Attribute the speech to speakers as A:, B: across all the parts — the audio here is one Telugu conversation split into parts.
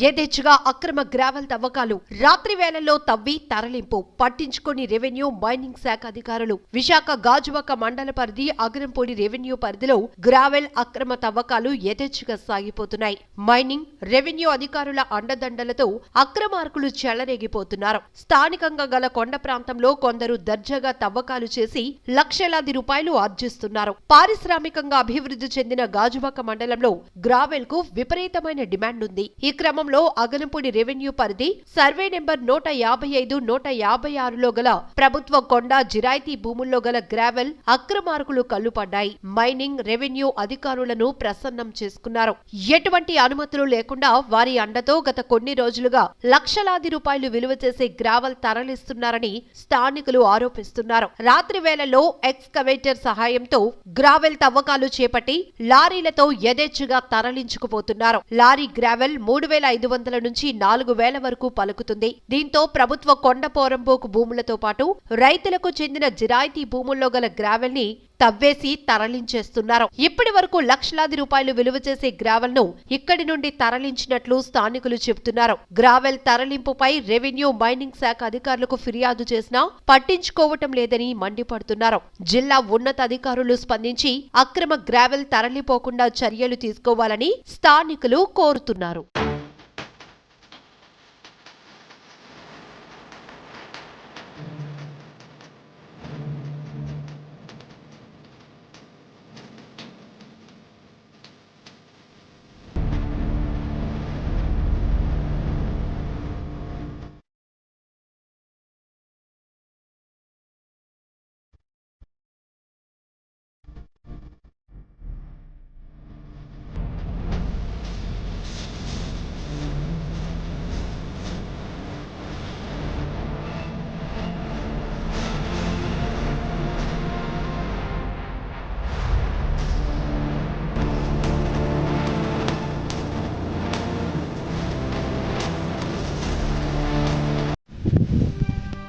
A: యథేచ్ఛగా అక్రమ గ్రావెల్ తవ్వకాలు రాత్రి వేళల్లో తవ్వి తరలింపు పట్టించుకొని రెవెన్యూ మైనింగ్ శాఖ అధికారులు. విశాఖ గాజువాక మండల పరిధి అగరంపూడి రెవెన్యూ పరిధిలో గ్రావెల్ అక్రమ తవ్వకాలు యథేచ్ఛగా సాగిపోతున్నాయి. మైనింగ్ రెవెన్యూ అధికారుల అండదండలతో అక్రమార్కులు చెలరేగిపోతున్నారు. స్థానికంగా గల కొండ ప్రాంతంలో కొందరు దర్జాగా తవ్వకాలు చేసి లక్షలాది రూపాయలు ఆర్జిస్తున్నారు. పారిశ్రామికంగా అభివృద్ధి చెందిన గాజువాక మండలంలో గ్రావెల్ కు విపరీతమైన డిమాండ్ ఉంది. ఈ క్రమంలో అగనంపూడి రెవెన్యూ పరిధి సర్వే నెంబర్ 155, 156లో గల ప్రభుత్వ కొండ జిరాయితీ భూముల్లో గల గ్రావెల్ అక్రమార్కులు కల్లుపడ్డాయి. మైనింగ్ రెవెన్యూ అధికారులను ప్రసన్నం చేసుకున్నారు. ఎటువంటి అనుమతులు లేకుండా వారి అండతో గత కొన్ని రోజులుగా లక్షలాది రూపాయలు విలువ చేసే గ్రావెల్ తరలిస్తున్నారని స్థానికులు ఆరోపిస్తున్నారు. రాత్రి వేళల్లో ఎక్స్కవేటర్ సహాయంతో గ్రావెల్ తవ్వకాలు చేపట్టి లారీలతో యథేచ్ఛగా తరలించుకుపోతున్నారు. లారీ గ్రావెల్ 3,500 నుంచి 4,000 వరకు పలుకుతుంది. దీంతో ప్రభుత్వ కొండ పోరంబోకు భూములతో పాటు రైతులకు చెందిన జిరాయితీ భూముల్లో గల గ్రావెల్ ని తవ్వేసి తరలించేస్తున్నారు. ఇప్పటి వరకు లక్షలాది రూపాయలు విలువ చేసే గ్రావెల్ ను ఇక్కడి నుండి తరలించినట్లు స్థానికులు చెబుతున్నారు. గ్రావెల్ తరలింపుపై రెవెన్యూ మైనింగ్ శాఖ అధికారులకు ఫిర్యాదు చేసినా పట్టించుకోవటం లేదని మండిపడుతున్నారు. జిల్లా ఉన్నతాధికారులు స్పందించి అక్రమ గ్రావెల్ తరలిపోకుండా చర్యలు తీసుకోవాలని స్థానికులు కోరుతున్నారు.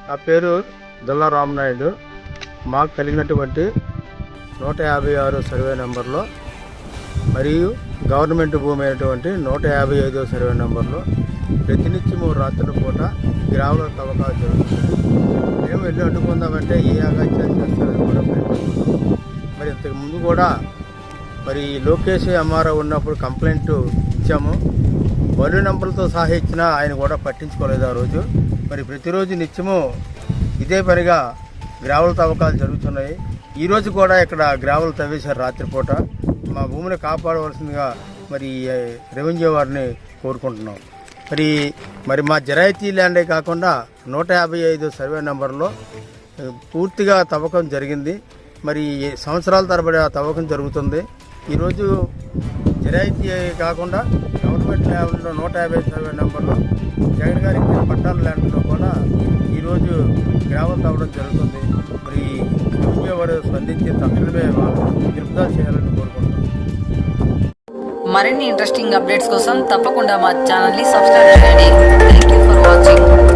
B: నా పేరు దుల్లా రామనాయుడు. మాకు కలిగినటువంటి 156 సర్వే నెంబర్లో మరియు గవర్నమెంట్ భూమి అయినటువంటి 155 సర్వే నెంబర్లో ప్రతినిత్యము రాత్రి పూట గ్రావెల్ తవ్వకాలు జరుగుతుంది. మేము వెళ్ళి అడ్డుకుందామంటే ఏ అగాత్యాలు చేస్తారని కూడా ప్రయత్నిస్తున్నాం. మరి ఇంతకు ముందు కూడా మరి లోకేష్ ఎంఆర్ఓ ఉన్నప్పుడు కంప్లైంట్ ఇచ్చాము. వరి నెంబర్లతో సహా ఇచ్చినా ఆయన కూడా పట్టించుకోలేదు ఆ రోజు. మరి ప్రతిరోజు నిత్యము ఇదే పనిగా గ్రావెల్ తవ్వకాలు జరుగుతున్నాయి. ఈరోజు కూడా ఇక్కడ గ్రావెల్ తవ్వేశారు రాత్రిపూట. మా భూమిని కాపాడవలసిందిగా మరి రెవెన్యూ వారిని కోరుకుంటున్నాం. మరి మా జిరాయితీ ల్యాండే కాకుండా 155 సర్వే నెంబర్లో పూర్తిగా తవ్వకం జరిగింది. మరి సంవత్సరాల తరబడి ఆ తవ్వకం జరుగుతుంది. ఈరోజు జిరాయితీ కాకుండా గవర్నమెంట్ ల్యాండ్లో 150 సర్వే నెంబర్లో జగన్ గారి పట్టాల ల్యాండ్లో కూడా ఈరోజు గ్రావెల్ తవ్వడం జరుగుతుంది. మరి వారు స్పందించి తక్షణమే నిలుపుదల చేయాలని కోరుకుంటున్నాం.
C: మరిన్ని ఇంట్రెస్టింగ్ అప్డేట్స్ కోసం తప్పకుండా మా ఛానల్ని సబ్స్క్రైబ్ చేయండి. Thank you for watching.